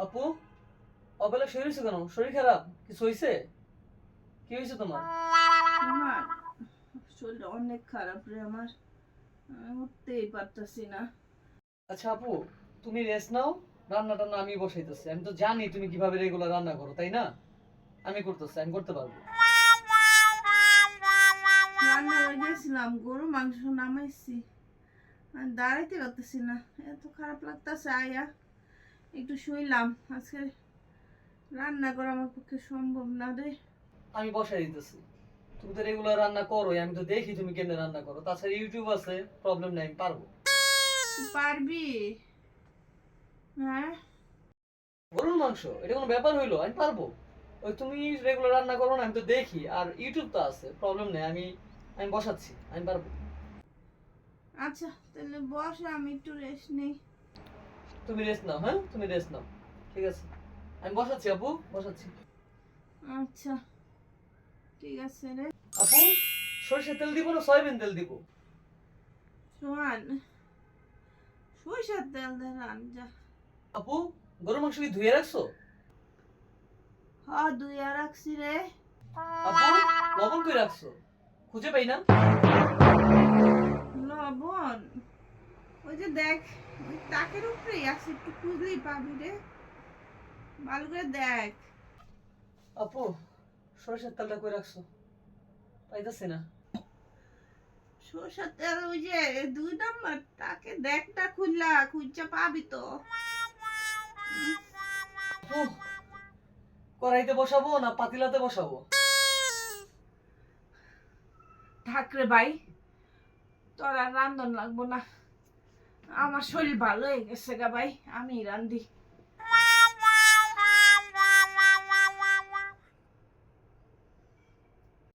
আপু, অবেলা শুয়ে রয়েছে কেন? শরীর খারাপ? কিছু হয়েছে? কি হয়েছে তোমার? আমার শরীরটা অনেক খারাপ রে আমার। আমি উঠতেই পারতাছি না। আচ্ছা আপু, তুমি রেস্ট নাও। রান্না টান্না আমি বসাইতেছি। আমি তো জানি তুমি কিভাবে রেগুলার রান্না করো, তাই না? আমি করতেছি, আমি করতে পারবো। রান্নাঘরে গেছিলাম, গরু মাংস নামাইছি। আর দাঁড়াইতে পারতেছি না, এত খারাপ লাগতেছে। আয়া একটু শুইলাম। আজকে রান্না করা আমার পক্ষে সম্ভব না রে। আমি বসাই দিতেছি। তুমি তো রেগুলার রান্না করোই, আমি তো দেখি তুমি কেমনে রান্না করো। তাছাড়া ইউটিউব আছে, প্রবলেম নাই, আমি পারবো। তুই পারবি? হ্যাঁ। গরুর মাংস এটা কোনো ব্যাপার হইলো? আমি পারবো। ওই তুমি রেগুলার রান্না করো না, আমি তো দেখি। আর ইউটিউব তো আছে, প্রবলেম নেই। আমি আমি বসাচ্ছি, আমি পারবো। আচ্ছা তাহলে বস, আমি একটু রেস্ট নেই। তুমি রেস্ট নাও, হ্যাঁ তুমি রেস্ট নাও। ঠিক আছে, আমি বসাচ্ছি আপু, বসাচ্ছি। আচ্ছা ঠিক আছে রে। আপু, সরিষার তেল দিব না সয়াবিন তেল দিব? সোহান, সরিষার তেল দিয়ে রান্না। আপু, গরুর মাংস কি ধুয়ে রাখছো? হ্যাঁ দুইয়া রাখছি রে। আপু, লবণ কই রাখছো? খুঁজে পাই না। লবণ ওই যে দেখ, ওই তাকের উপরেই আছে, একটু খুঁজলেই পাবি রে। ভালো করে দেখ। আপু, সরিষার তেলটা কই রাখছো? পাইতাছি না। সরষের তেল ওই যে 2 নাম্বার তাকে দেখটা খুঁজা পাবি তো। আপু, কড়াইতে বসাবো না পাতিলাতে বসাবো? থাক রে ভাই, তোর আর রান্ধন লাগবো না। আমার শরীর ভালো হয়ে গেছে গা ভাই, আমি রান্ধি।